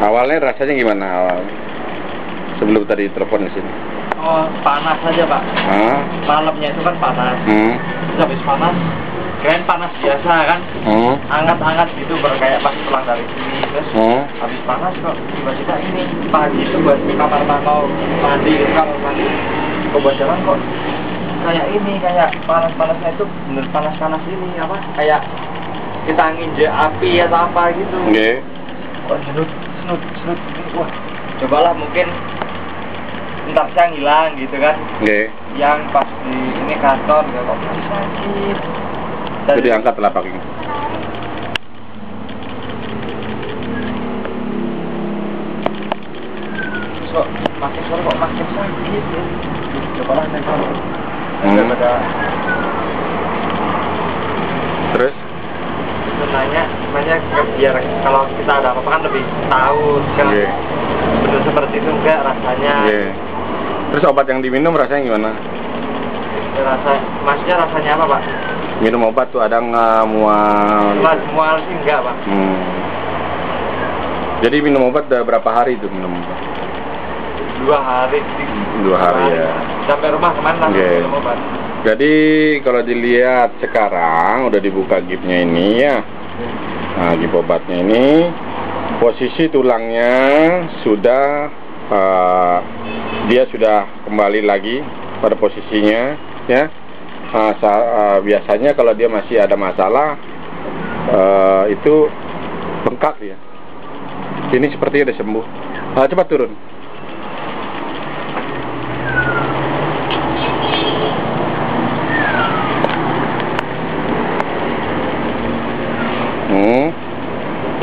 Awalnya rasanya gimana awal? Sebelum tadi telepon di sini. Oh, panas aja, Pak. Malamnya itu kan panas. Terus habis panas, kirain panas biasa kan. Hangat-hangat gitu, kayak pas pulang dari sini. Terus habis panas kok tiba-tiba ini pagi itu buat kamar mau mandi, kamar mandi. Kok buat jalan kok kayak ini, kayak panas-panasnya itu bener panas-panas ini apa? Kayak kita nginjek api atau apa gitu. Kok senut. Wah, cobalah mungkin entar siang hilang gitu kan. Yang pas di ini kantor kok sakit. Jadi angkat telapak ini. Kok makin sore kok makin sakit ya. Cobalah telepon. Ada. Terus nanya biar kalau kita ada apa-apa kan lebih tahu kan. Betul seperti itu enggak rasanya. Terus obat yang diminum rasanya gimana? Maksudnya rasanya apa, Pak? Minum obat tuh ada nggak mual? Mual sih enggak, Pak. Jadi minum obat udah berapa hari tuh minum obat? 2 hari. 2 hari ya. Sampai rumah kemana minum obat? Jadi kalau dilihat sekarang udah dibuka gipnya ini ya. Nah, gip obatnya ini posisi tulangnya sudah dia sudah kembali lagi pada posisinya ya. Biasanya kalau dia masih ada masalah itu bengkak ya. Ini sepertinya udah sembuh. Cepat turun.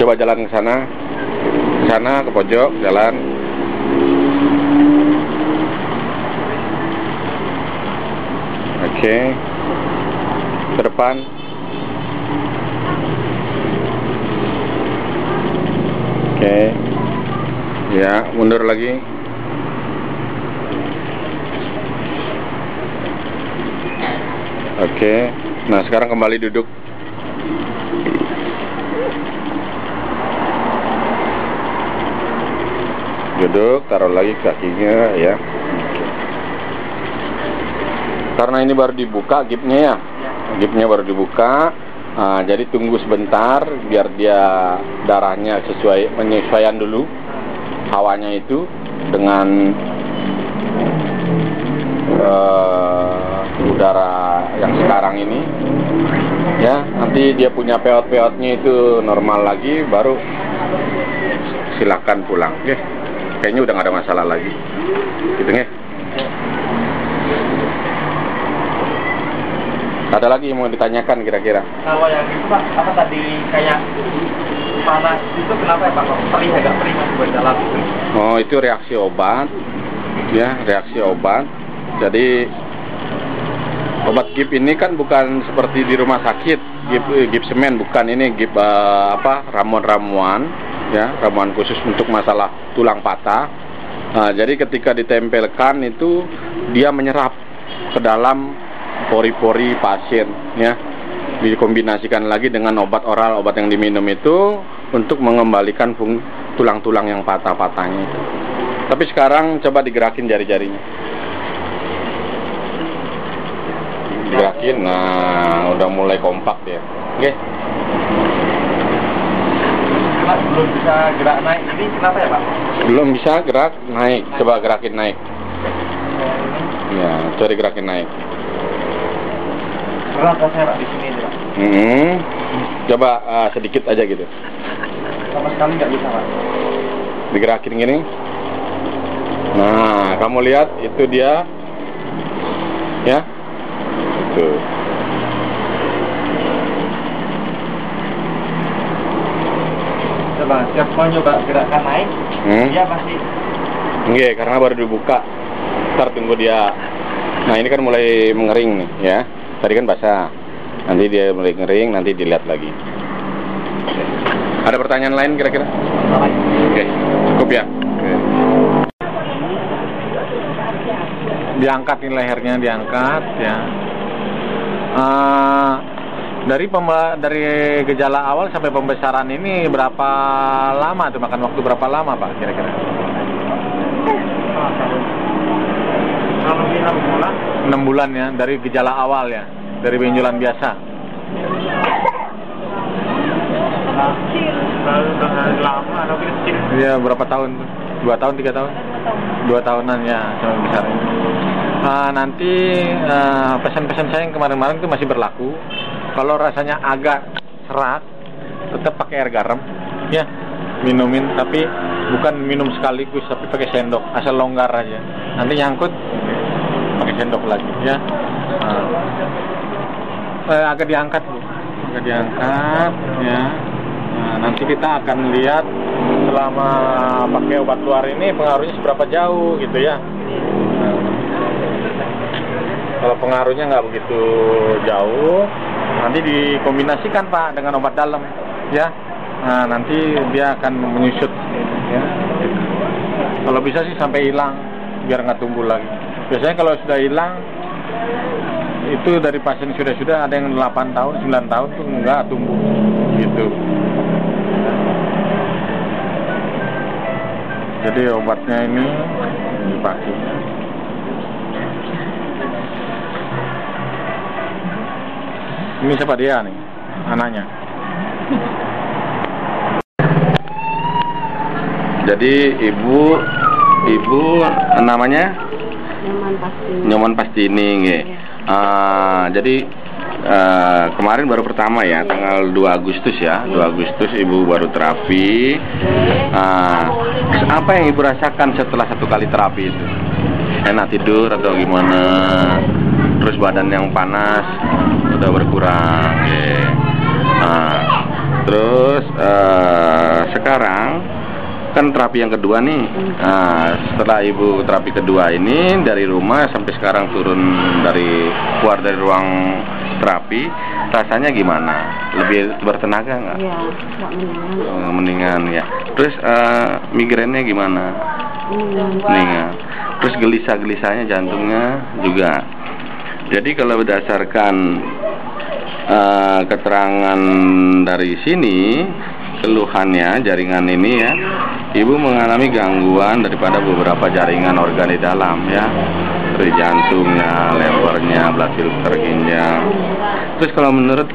Coba jalan ke sana ke pojok jalan. Oke. Ke depan. Oke. Ya, mundur lagi. Oke. Nah, sekarang kembali duduk. Duduk, taruh lagi kakinya ya. Karena ini baru dibuka gipnya ya. Gipnya baru dibuka. Jadi tunggu sebentar biar dia darahnya penyesuaian dulu hawanya itu dengan udara yang sekarang ini ya. Nanti dia punya peot-peotnya itu normal lagi, baru silakan pulang. Kayaknya udah gak ada masalah lagi gitu ya. Ada lagi yang mau ditanyakan kira-kira? Kalau yang itu, Pak, apa tadi kayak panas itu kenapa ya, Pak? Perih, agak perih buat dalam itu. Oh, itu reaksi obat ya, reaksi obat. Jadi obat gip ini kan bukan seperti di rumah sakit, gip semen, bukan. Ini gip ramuan-ramuan ya, ramuan khusus untuk masalah tulang patah. Jadi ketika ditempelkan itu dia menyerap ke dalam pori-pori pasien ya. Dikombinasikan lagi dengan obat oral, obat yang diminum itu untuk mengembalikan tulang-tulang yang patah-patahnya itu. Tapi sekarang coba digerakin jari-jarinya. Digerakin, nah udah mulai kompak dia. Oke. Belum bisa gerak naik ini kenapa ya, Pak? Belum bisa gerak naik. Coba gerakin naik. Ya, coba gerakin naik. Berat rasanya, Pak, di sini aja, Pak. Coba sedikit aja gitu. Sama sekali nggak bisa, Pak. Digerakin gini. Nah, kamu lihat itu dia. Ya. Itu. Coba, siap mau nyoba gerakan naik, dia pasti. Enggak, karena baru dibuka. Ntar tunggu dia. Nah, ini kan mulai mengering nih, ya. Tadi kan basah. Nanti dia mulai ngering, nanti dilihat lagi. Ada pertanyaan lain kira-kira? Oke, cukup ya. Diangkat nih lehernya, diangkat ya. Dari gejala awal sampai pembesaran ini berapa lama tuh, makan waktu berapa lama Pak kira-kira? Kalau 6 bulan. 6 bulan ya, dari gejala awal ya, dari benjolan biasa. Lama atau kecil? Iya, berapa tahun? 2 tahun, 3 tahun? 2 tahunan ya, sampai besar. Nanti pesan-pesan saya yang kemarin-kemarin itu masih berlaku. Kalau rasanya agak serat, tetap pakai air garam, ya, minumin. Tapi bukan minum sekaligus, tapi pakai sendok, asal longgar aja. Nanti nyangkut, pakai sendok lagi, ya. Agak diangkat, Bu. Agak diangkat, ya. Nanti kita akan lihat selama pakai obat luar ini pengaruhnya seberapa jauh, gitu ya. Kalau pengaruhnya nggak begitu jauh, nanti dikombinasikan Pak dengan obat dalam, ya. Nanti dia akan menyusut, ya. Kalau bisa sih sampai hilang, biar nggak tumbuh lagi. Biasanya kalau sudah hilang, itu dari pasien sudah ada yang 8 tahun, 9 tahun tuh nggak tumbuh, gitu. Jadi obatnya ini dipakai. Ini siapa dia nih? Anaknya. Jadi ibu namanya Nyoman Pastini nggih. Jadi kemarin baru pertama ya, tanggal 2 Agustus ya. 2 Agustus ibu baru terapi. Apa yang ibu rasakan setelah 1 kali terapi itu? Enak tidur atau gimana? Terus badan yang panas udah berkurang, okay. Terus sekarang kan terapi yang kedua nih. Setelah ibu terapi kedua ini dari rumah sampai sekarang keluar dari ruang terapi, rasanya gimana? Lebih bertenaga nggak? Iya, nggak mendingan ya. Terus migrennya gimana? Mendingan. Terus gelisah-gelisahnya jantungnya juga. Jadi kalau berdasarkan keterangan dari sini, keluhannya jaringan ini ya, ibu mengalami gangguan daripada beberapa jaringan organ di dalam ya, seperti jantungnya, levernya, blood filter, ginjal. Terus kalau menurut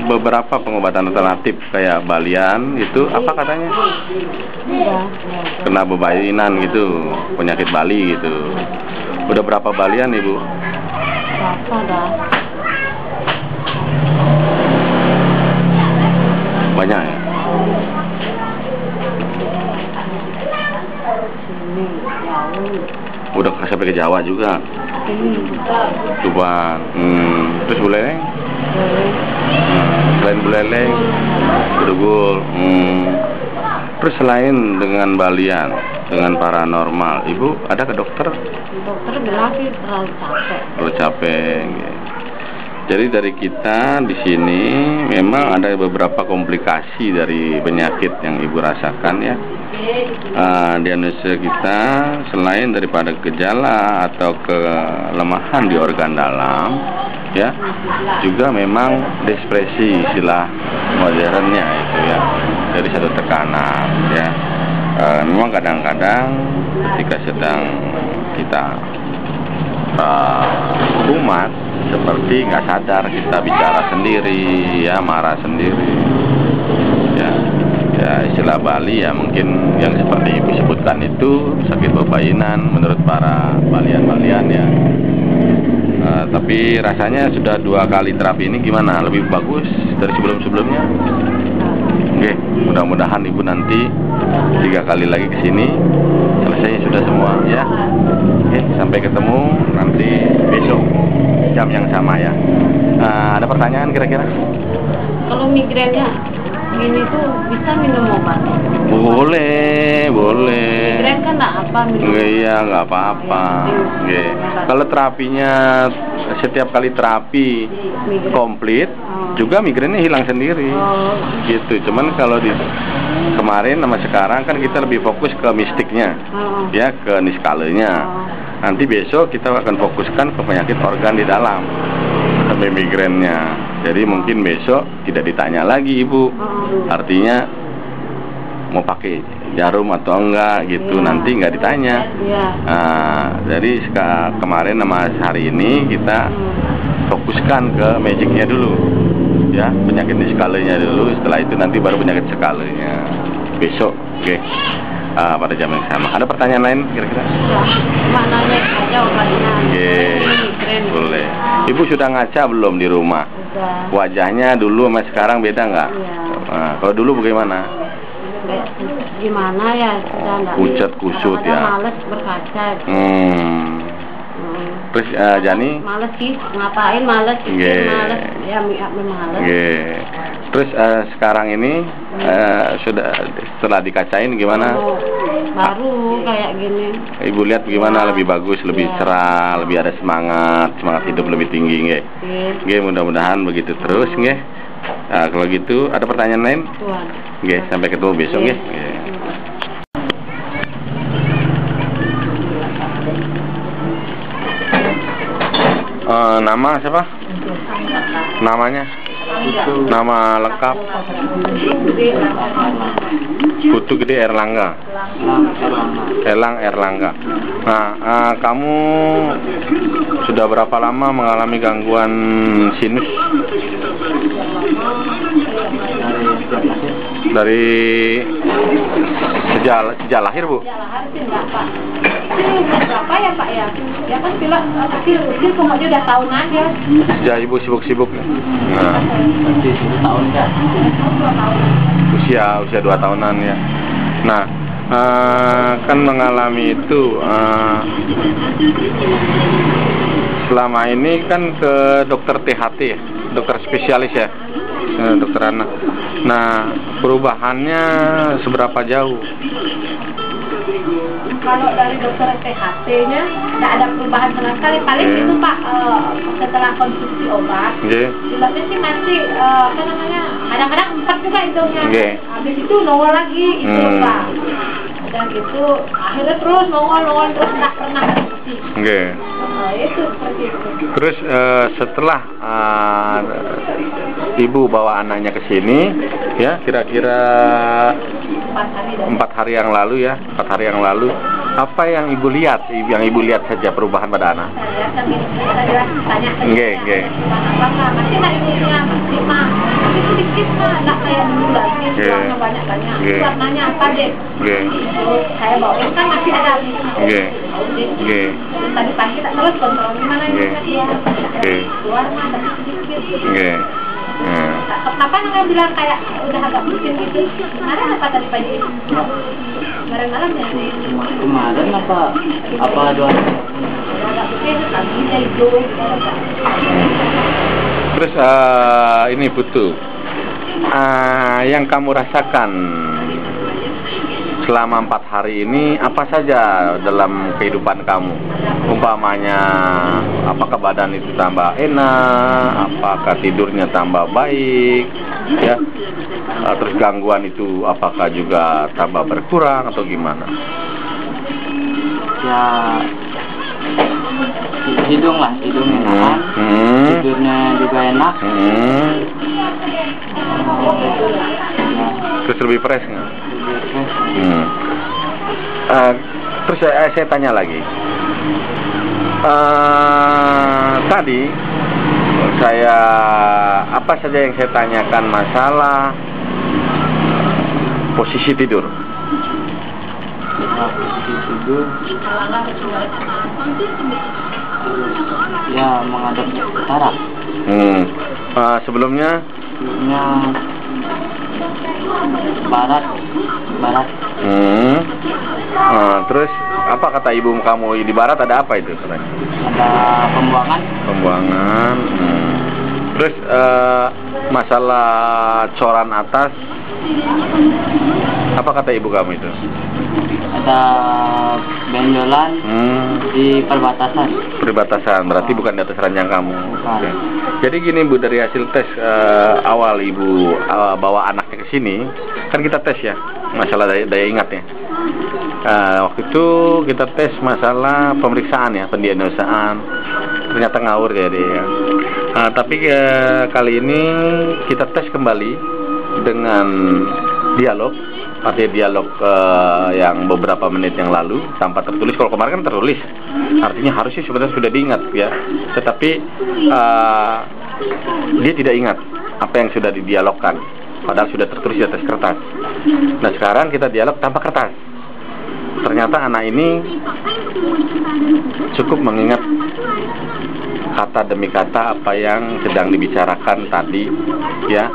beberapa pengobatan alternatif kayak balian itu apa katanya? Kena bebainan gitu, penyakit Bali gitu. Udah berapa balian ibu? Berapa dah? Banyak ya? Sini, jauh. Udah sampai ke Jawa juga? Tuban. Terus Buleleng? Selain Buleleng, Bedugul. Terus selain dengan balian, dengan paranormal, ibu ada ke dokter? Dokter bilang sih terlalu capek. Terlalu capek. Jadi dari kita di sini memang ada beberapa komplikasi dari penyakit yang ibu rasakan ya. Diagnosa kita selain daripada gejala atau kelemahan di organ dalam, ya, juga memang depresi istilah modernnya itu ya, dari satu tekanan ya. Memang kadang-kadang ketika sedang kita kumat, seperti nggak sadar kita bicara sendiri ya, marah sendiri ya. Ya istilah Bali ya mungkin yang seperti ibu sebutkan itu sakit bebainan menurut para balian-balian ya. Tapi rasanya sudah 2 kali terapi ini gimana? Lebih bagus dari sebelum-sebelumnya? Oke, mudah-mudahan ibu nanti 3 kali lagi ke sini selesainya sudah semua ya. Oke, sampai ketemu nanti besok jam yang sama ya. Ada pertanyaan kira-kira? Kalau migrennya gini tuh bisa minum obat? Boleh. Migren kan nggak apa minum? Iya, nggak apa-apa. Kalau terapinya setiap kali terapi komplit, juga migrennya hilang sendiri. Gitu. Cuman kalau di kemarin sama sekarang kan kita lebih fokus ke mistiknya, ya, ke niskalenya. Nanti besok kita akan fokuskan ke penyakit organ di dalam sampai migrennya. Jadi mungkin besok tidak ditanya lagi ibu. Artinya mau pakai jarum atau enggak gitu, nanti nggak ditanya. Nah, jadi kemarin sama hari ini kita fokuskan ke magicnya dulu, ya, penyakit diskalenya dulu. Setelah itu nanti baru penyakit skalanya besok, oke? Pada jam yang sama. Ada pertanyaan lain kira-kira? Maknanya aja obatnya. Boleh. Ibu sudah ngaca belum di rumah? Sudah. Wajahnya dulu sama sekarang beda nggak? Iya. Nah, kalau dulu bagaimana? Gimana ya? Sudah enggak. Pucat kusut ya. Males berkaca. Terus Jani? Males sih, ngapain males? Males. Ya males. Terus sekarang ini sudah setelah dikacain gimana? Baru kayak gini. Ibu lihat gimana? Lebih bagus, lebih cerah, lebih ada semangat hidup lebih tinggi, nggih. Nggih, mudah-mudahan begitu terus, nggih. Nah, kalau gitu ada pertanyaan lain? Nggih, sampai ketemu besok, nggih. Nama siapa? Namanya? Nama lengkap? Putu Gede Erlangga. Elang Erlangga. Nah, kamu sudah berapa lama mengalami gangguan sinus? Dari sejak lahir, Bu? Sejak lahir sih enggak, Pak. Berapa ya, Pak ya? Ya kan kecil pokoknya udah tahunan ya. Sejak ibu sibuk-sibuk. Nah, tahun kan? usia 2 tahunan ya. Nah, kan mengalami itu selama ini kan ke dokter THT ya, dokter spesialis ya, dokter anak. Nah, perubahannya seberapa jauh? Kalau dari dokter THT-nya nggak ada perubahan sama sekali. Paling itu Pak, setelah konsumsi obat, pilotnya sih masih kadang-kadang 4 juga hidungnya. Habis itu nongol lagi itu Pak. Dan itu akhirnya terus nongol terus nggak pernah berhenti. Itu seperti itu. Terus setelah ibu bawa anaknya ke sini, ya kira-kira 4 hari yang lalu ya, 4 hari yang lalu, apa yang ibu lihat? Yang ibu lihat saja perubahan pada anak? Saya tanya masih nggak ibunya, masih mah, tapi sedikit mah, nggak kayak dulu lagi, uangnya banyak-banyak. Warnanya apa deh? Saya bawain kan masih ada. Tadi pagi tak terus kontrol gimana ini dia? Keluar mah tapi sedikit. Apa namanya bilang kayak udah agak mungkin gitu. Kemarin apa tadi pagi? Kemarin malam ya? Kemarin apa doang? Agak mungkin kakinya itu. Terus ini Putu, yang kamu rasakan selama 4 hari ini apa saja dalam kehidupan kamu? Umpamanya, apakah badan itu tambah enak, apakah tidurnya tambah baik, ya? Terus gangguan itu apakah juga tambah berkurang atau gimana? Ya, hidung enak, tidurnya juga enak. Terus lebih fresh nggak? Terus saya tanya lagi. Tadi saya apa saja yang saya tanyakan masalah posisi tidur. Ya menghadap ke utara. Sebelumnya barat. Terus apa kata ibu kamu di barat ada apa itu? Ada pembuangan. Terus masalah coran atas apa kata ibu kamu itu? Ada benjolan di perbatasan. Berarti bukan di atas ranjang kamu. Okay. Jadi gini Bu, dari hasil tes awal ibu bawa anaknya ke sini, kan kita tes ya masalah daya ingat ya. Waktu itu kita tes masalah pemeriksaan ya, pendiagnosaan. ternyata ngawur ya dia ya. Tapi kali ini kita tes kembali dengan dialog, artinya dialog yang beberapa menit yang lalu tanpa tertulis. Kalau kemarin kan tertulis, artinya harusnya sebenarnya sudah diingat ya, tetapi dia tidak ingat apa yang sudah didialogkan, padahal sudah tertulis di atas kertas. Nah sekarang kita dialog tanpa kertas. Ternyata anak ini cukup mengingat kata demi kata apa yang sedang dibicarakan tadi ya,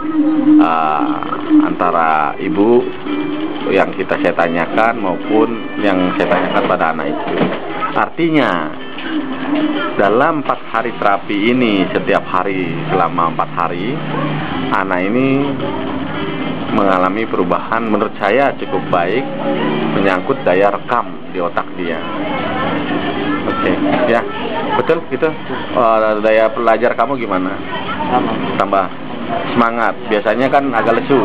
antara ibu yang saya tanyakan maupun yang saya tanyakan pada anak itu. Artinya dalam 4 hari terapi ini, setiap hari selama 4 hari, anak ini mengalami perubahan menurut saya cukup baik menyangkut daya rekam di otak dia. Oke, ya betul gitu. Daya belajar kamu gimana? Tambah semangat. Biasanya kan agak lesu,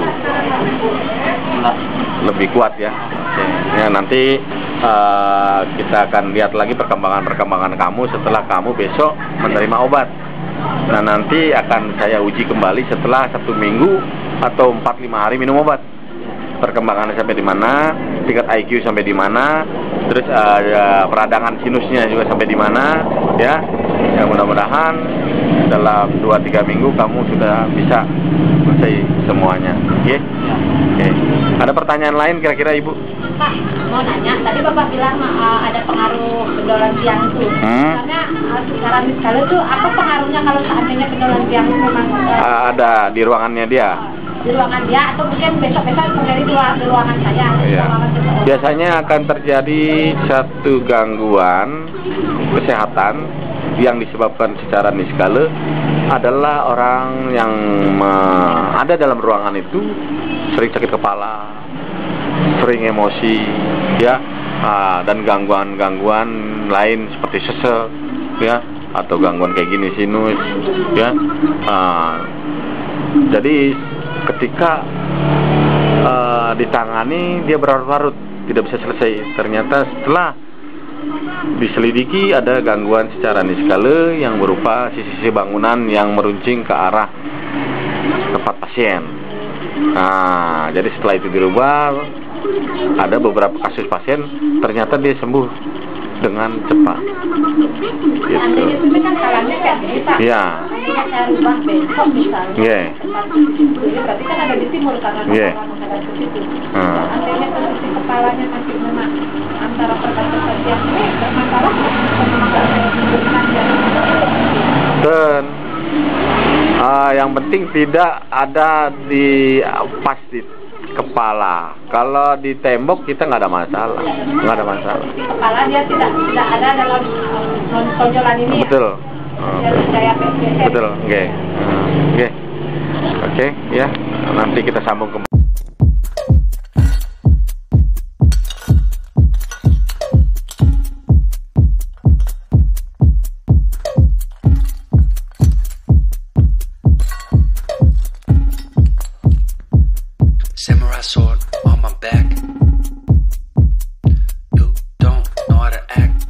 lebih kuat ya. Oke. Ya nanti kita akan lihat lagi perkembangan kamu setelah kamu besok menerima obat. Nah nanti akan saya uji kembali setelah 1 minggu atau 4-5 hari minum obat. Perkembangannya sampai di mana, tingkat IQ sampai di mana, terus peradangan sinusnya juga sampai di mana, ya. Ya mudah-mudahan dalam 2-3 minggu kamu sudah bisa selesai semuanya, oke? Oke. Ada pertanyaan lain kira-kira Ibu? Pak, mau nanya, tadi Bapak bilang ada pengaruh pendolan tiang itu. Karena secara misalnya itu apa pengaruhnya kalau seandainya pendolan tiang itu memang ada di ruangannya dia? Di ruangan dia atau mungkin besok-besok menjadi di ruangan saya. Iya. Biasanya akan terjadi satu gangguan kesehatan yang disebabkan secara niskala adalah orang yang ada dalam ruangan itu sering sakit kepala, sering emosi, ya, dan gangguan-gangguan lain seperti sesek, ya, atau gangguan kayak gini sinus, ya. Jadi ketika ditangani dia berlarut-larut, tidak bisa selesai. Ternyata setelah diselidiki ada gangguan secara niskala yang berupa sisi-sisi bangunan yang meruncing ke arah tempat pasien. Nah, jadi setelah itu dirubah, ada beberapa kasus pasien ternyata dia sembuh dengan cepat. Gitu. Iya. Saya rubah besok misalnya. Iya. Berarti kan ada di timur karena menghadap ke situ. Andainya posisi kepalanya masih memang antara perbatasan yang bermasalah, dan yang penting tidak ada di pas di kepala. Kalau di tembok kita nggak ada masalah, nggak ada masalah. Kepala dia tidak ada dalam tonjolan ini. Betul. Betul. Oke. Oke, ya. Nanti kita sambung kembali. Samurai sword on my back. You don't know how to act.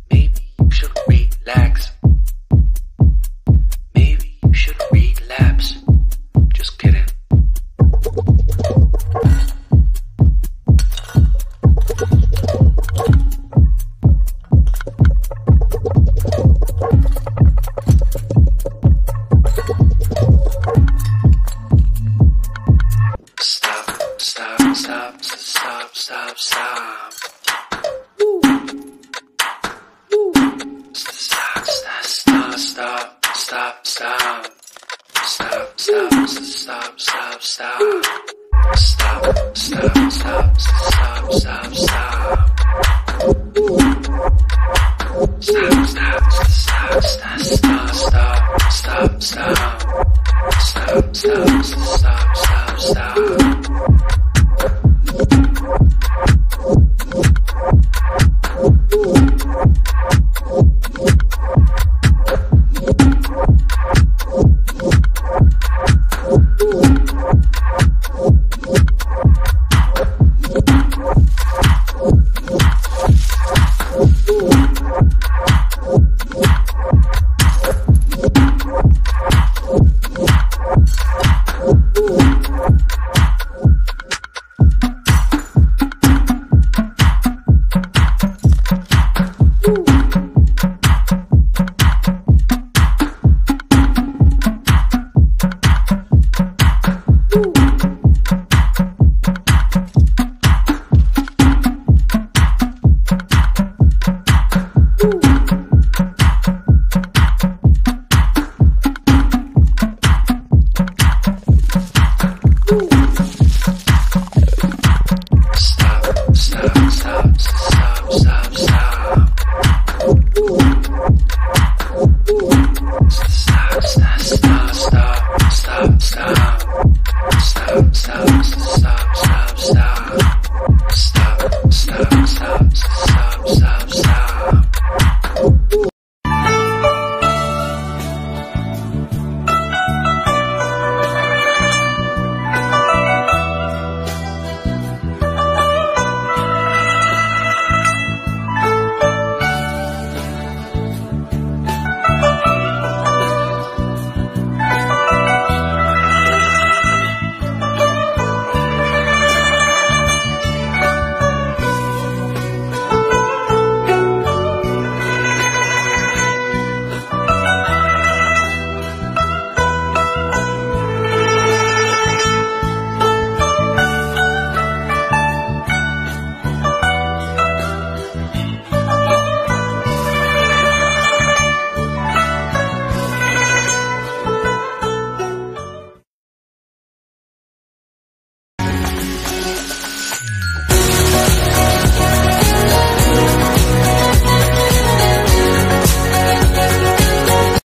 Maybe you should relax. Maybe you should relapse. Just kidding. Stop.